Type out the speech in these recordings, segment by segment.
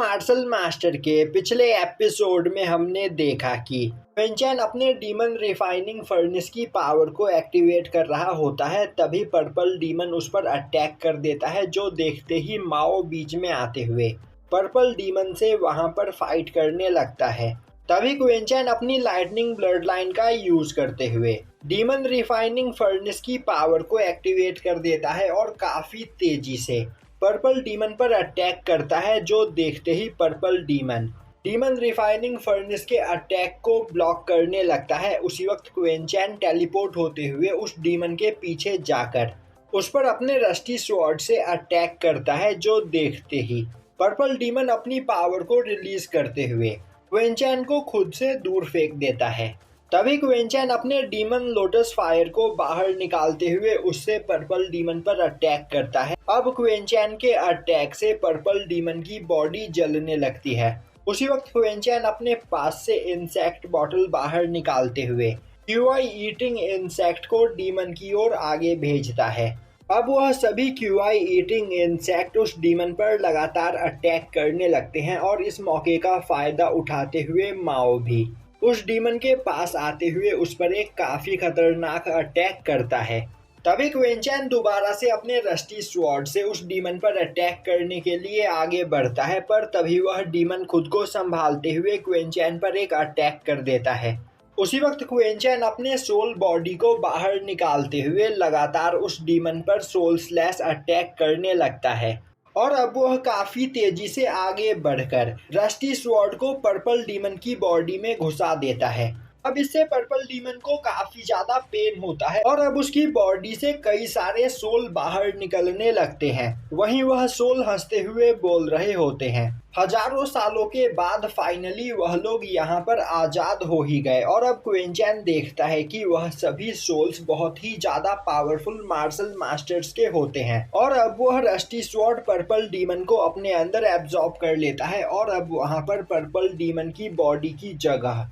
Martial master के पिछले episode में हमने देखा कि क्विंचन अपने डीमन रिफाइनिंग फर्नेस की पावर को एक्टिवेट कर रहा होता है। तभी पर्पल डीमन उस पर अटैक कर देता है, जो देखते ही माओ बीच में आते हुए पर्पल डीमन से वहां पर फाइट करने लगता है। तभी क्विंचन अपनी लाइटनिंग ब्लड लाइन का यूज करते हुए डीमन रिफाइनिंग फर्नेस की पावर को एक्टिवेट कर देता है और काफी तेजी से पर्पल डीमन पर अटैक करता है, जो देखते ही पर्पल डीमन रिफाइनिंग फर्नेस के अटैक को ब्लॉक करने लगता है। उसी वक्त क्विंचन टेलीपोर्ट होते हुए उस डीमन के पीछे जाकर उस पर अपने रस्टी स्वॉर्ड से अटैक करता है, जो देखते ही पर्पल डीमन अपनी पावर को रिलीज करते हुए क्विंचन को खुद से दूर फेंक देता है। तभी क्विंचन अपने डीमन लोटस फायर को बाहर निकालते हुए उससे पर्पल डीमन पर अटैक करता है। अब क्विंचन के अटैक से पर्पल डीमन की बॉडी जलने लगती है। उसी वक्त क्विंचन अपने पास से इंसेक्ट बॉटल बाहर निकालते हुए क्यूआई ईटिंग इंसेक्ट को डीमन की ओर आगे भेजता है। अब वह सभी क्यूआई ईटिंग इंसेक्ट उस डीमन पर लगातार अटैक करने लगते हैं और इस मौके का फायदा उठाते हुए माओ भी उस डीमन के पास आते हुए उस पर एक काफी खतरनाक अटैक करता है। तभी क्विंचन दोबारा से अपने रस्टी स्वॉर्ड से उस डीमन पर अटैक करने के लिए आगे बढ़ता है, पर तभी वह डीमन खुद को संभालते हुए क्विंचन पर एक अटैक कर देता है। उसी वक्त क्विंचन अपने सोल बॉडी को बाहर निकालते हुए लगातार उस डीमन पर सोल स्लैश अटैक करने लगता है और अब वह काफी तेजी से आगे बढ़कर रस्टी स्वॉर्ड को पर्पल डीमन की बॉडी में घुसा देता है। अब इससे पर्पल डीमन को काफी ज्यादा पेन होता है और अब उसकी बॉडी से कई सारे सोल बाहर निकलने लगते हैं। वहीं वह सोल हंसते हुए बोल रहे होते हैं, हजारों सालों के बाद फाइनली वह लोग यहाँ पर आजाद हो ही गए। और अब क्विंचन देखता है कि वह सभी सोल्स बहुत ही ज्यादा पावरफुल मार्शल मास्टर्स के होते हैं और अब वह रस्टी स्वॉर्ड पर्पल डीमन को अपने अंदर एब्जॉर्ब कर लेता है और अब वहाँ पर पर्पल डीमन की बॉडी की जगह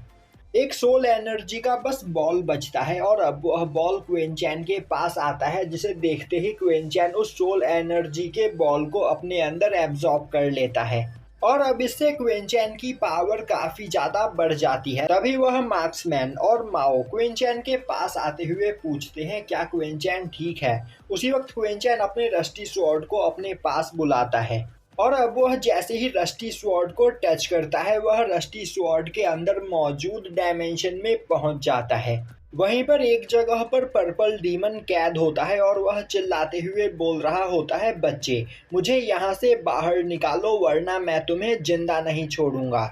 एक सोल एनर्जी का बस बॉल बचता है और अब वह बॉल क्विंचन के पास आता है, जिसे देखते ही क्विंचन उस सोल एनर्जी के बॉल को अपने अंदर एब्जॉर्ब कर लेता है और अब इससे क्विंचन की पावर काफी ज्यादा बढ़ जाती है। तभी वह मार्क्समैन और माओ क्विंचन के पास आते हुए पूछते हैं क्या क्विंचन ठीक है। उसी वक्त क्विंचन अपने रस्टी स्वॉर्ड को अपने पास बुलाता है और अब वह जैसे ही रस्टी स्वॉर्ड को टच करता है वह रस्टी स्वॉर्ड के अंदर मौजूद डायमेंशन में पहुंच जाता है। वहीं पर एक जगह पर पर्पल डीमन कैद होता है और वह चिल्लाते हुए बोल रहा होता है, बच्चे मुझे यहाँ से बाहर निकालो वरना मैं तुम्हें जिंदा नहीं छोड़ूंगा।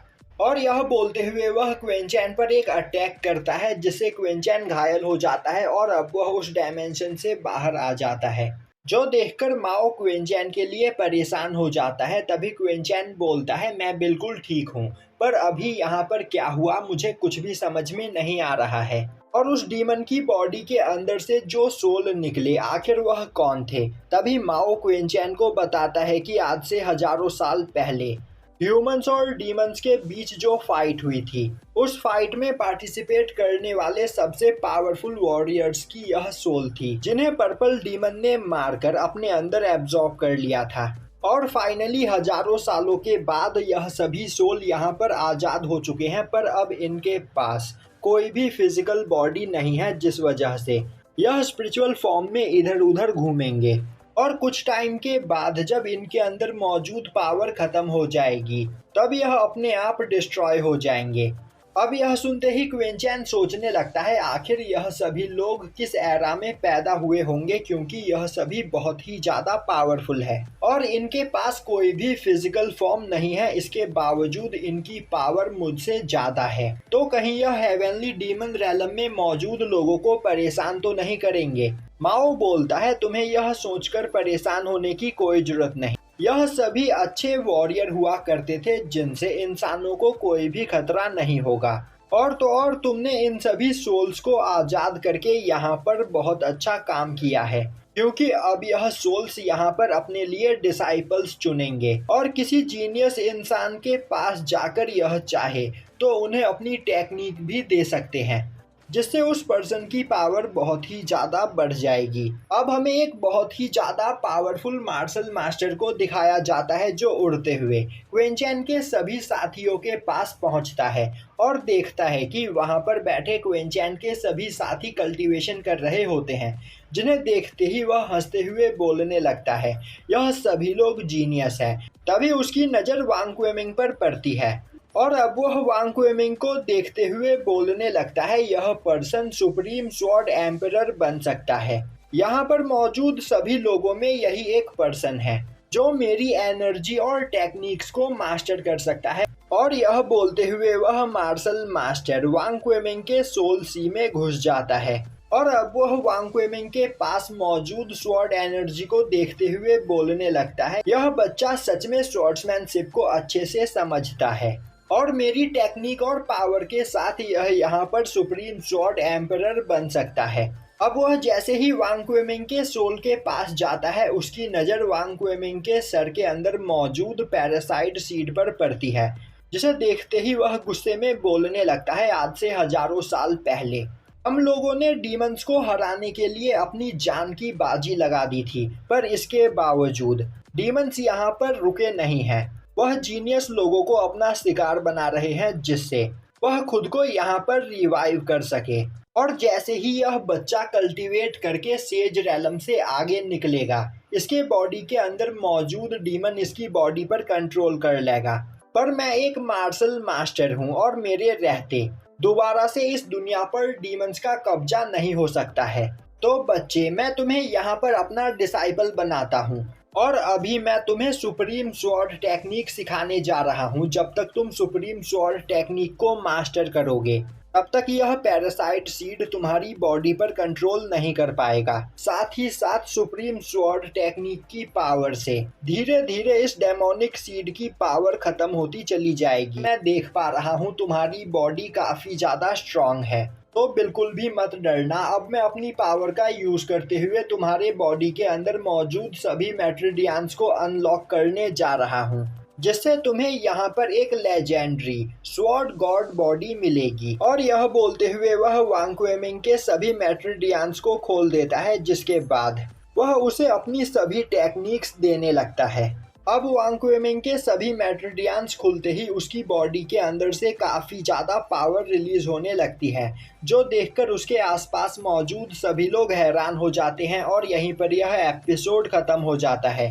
और यह बोलते हुए वह क्विंचन पर एक अटैक करता है, जिससे क्विंचन घायल हो जाता है और अब वह उस डायमेंशन से बाहर आ जाता है, जो देखकर माओ क्विंचन के लिए परेशान हो जाता है। तभी क्विंचन बोलता है, मैं बिल्कुल ठीक हूँ, पर अभी यहाँ पर क्या हुआ मुझे कुछ भी समझ में नहीं आ रहा है। और उस डीमन की बॉडी के अंदर से जो सोल निकले आखिर वह कौन थे। तभी माओ क्विंचन को बताता है कि आज से हजारों साल पहले ह्यूमंस और डीमंस के बीच जो फाइट हुई थी, उस फाइट में पार्टिसिपेट करने वाले सबसे पावरफुल वॉरियर्स की यह सोल थी, जिन्हें पर्पल डीमन ने मारकर अपने अंदर एब्जॉर्ब कर लिया था। और फाइनली हजारों सालों के बाद यह सभी सोल यहाँ पर आजाद हो चुके हैं, पर अब इनके पास कोई भी फिजिकल बॉडी नहीं है, जिस वजह से यह स्पिरिचुअल फॉर्म में इधर उधर घूमेंगे और कुछ टाइम के बाद जब इनके अंदर मौजूद पावर खत्म हो जाएगी तब यह अपने आप डिस्ट्रॉय हो जाएंगे। अब यह सुनते ही क्विंचन सोचने लगता है आखिर यह सभी लोग किस एरा में पैदा हुए होंगे, क्योंकि यह सभी बहुत ही ज्यादा पावरफुल है और इनके पास कोई भी फिजिकल फॉर्म नहीं है, इसके बावजूद इनकी पावर मुझसे ज्यादा है। तो कहीं यह हेवनली डीमन रैलम में मौजूद लोगों को परेशान तो नहीं करेंगे। माओ बोलता है, तुम्हें यह सोचकर परेशान होने की कोई जरूरत नहीं, यह सभी अच्छे वॉरियर हुआ करते थे जिनसे इंसानों को कोई भी खतरा नहीं होगा। और तो और तुमने इन सभी सोल्स को आजाद करके यहाँ पर बहुत अच्छा काम किया है, क्योंकि अब यह सोल्स यहाँ पर अपने लिए डिसाइपल्स चुनेंगे और किसी जीनियस इंसान के पास जाकर यह चाहे तो उन्हें अपनी टेक्निक भी दे सकते हैं। जिससे उस पर्सन की पावर बहुत ही ज़्यादा बढ़ जाएगी। अब हमें एक बहुत ही ज़्यादा पावरफुल मार्शल मास्टर को दिखाया जाता है जो उड़ते हुए क्विंचैन के सभी साथियों के पास पहुंचता है और देखता है कि वहां पर बैठे क्विंचैन के सभी साथी कल्टीवेशन कर रहे होते हैं, जिन्हें देखते ही वह हंसते हुए बोलने लगता है, यह सभी लोग जीनियस है। तभी उसकी नज़र वांग क्वेमिंग पर पड़ती है और अब वह वांग क्वेमिंग को देखते हुए बोलने लगता है, यह पर्सन सुप्रीम स्वॉर्ड एम्परर बन सकता है। यहाँ पर मौजूद सभी लोगों में यही एक पर्सन है जो मेरी एनर्जी और टेक्निक्स को मास्टर कर सकता है। और यह बोलते हुए वह मार्शल मास्टर वांग क्वेमिंग के सोल सी में घुस जाता है और अब वह वांग क्वेमिंग के पास मौजूद स्वॉर्ड एनर्जी को देखते हुए बोलने लगता है, यह बच्चा सच में स्वॉर्ड्समैनशिप को अच्छे से समझता है और मेरी टेक्निक और पावर के साथ यह यहाँ पर सुप्रीम स्वॉर्ड एम्परर बन सकता है। अब वह जैसे ही वांग क्वेमिंग के सोल के पास जाता है, उसकी नज़र वांग क्वेमिंग के सर के अंदर मौजूद पैरासाइट सीड पर पड़ती है, जिसे देखते ही वह गुस्से में बोलने लगता है, आज से हजारों साल पहले हम लोगों ने डीमंस को हराने के लिए अपनी जान की बाजी लगा दी थी, पर इसके बावजूद डीमंस यहाँ पर रुके नहीं हैं। वह जीनियस लोगों को अपना शिकार बना रहे हैं जिससे वह खुद को यहाँ पर रिवाइव कर सके। और जैसे ही यह बच्चा कल्टीवेट करके सेज रेलम से आगे निकलेगा, इसके बॉडी के अंदर मौजूद डीमन इसकी बॉडी पर कंट्रोल कर लेगा। पर मैं एक मार्शल मास्टर हूँ और मेरे रहते दोबारा से इस दुनिया पर डीमंस का कब्जा नहीं हो सकता है। तो बच्चे, मैं तुम्हें यहाँ पर अपना डिसाइबल बनाता हूँ और अभी मैं तुम्हें सुप्रीम स्वॉर्ड टेक्निक सिखाने जा रहा हूँ। जब तक तुम सुप्रीम स्वॉर्ड टेक्निक को मास्टर करोगे तब तक यह पैरासाइट सीड तुम्हारी बॉडी पर कंट्रोल नहीं कर पाएगा। साथ ही साथ सुप्रीम स्वॉर्ड टेक्निक की पावर से धीरे धीरे इस डेमोनिक सीड की पावर खत्म होती चली जाएगी। मैं देख पा रहा हूँ तुम्हारी बॉडी काफी ज्यादा स्ट्रांग है, तो बिल्कुल भी मत डरना। अब मैं अपनी पावर का यूज करते हुए तुम्हारे बॉडी के अंदर मौजूद सभी मैट्रिडियंस को अनलॉक करने जा रहा हूँ, जिससे तुम्हें यहाँ पर एक लेजेंडरी स्वॉर्ड गॉड बॉडी मिलेगी। और यह बोलते हुए वह वांग क्वेमिंग के सभी मैट्रिडियंस को खोल देता है, जिसके बाद वह उसे अपनी सभी टेक्निक्स देने लगता है। अब वांग क्वेमिंग के सभी मैट्रिडियंस खुलते ही उसकी बॉडी के अंदर से काफ़ी ज़्यादा पावर रिलीज होने लगती है, जो देखकर उसके आसपास मौजूद सभी लोग हैरान हो जाते हैं और यहीं पर यह एपिसोड ख़त्म हो जाता है।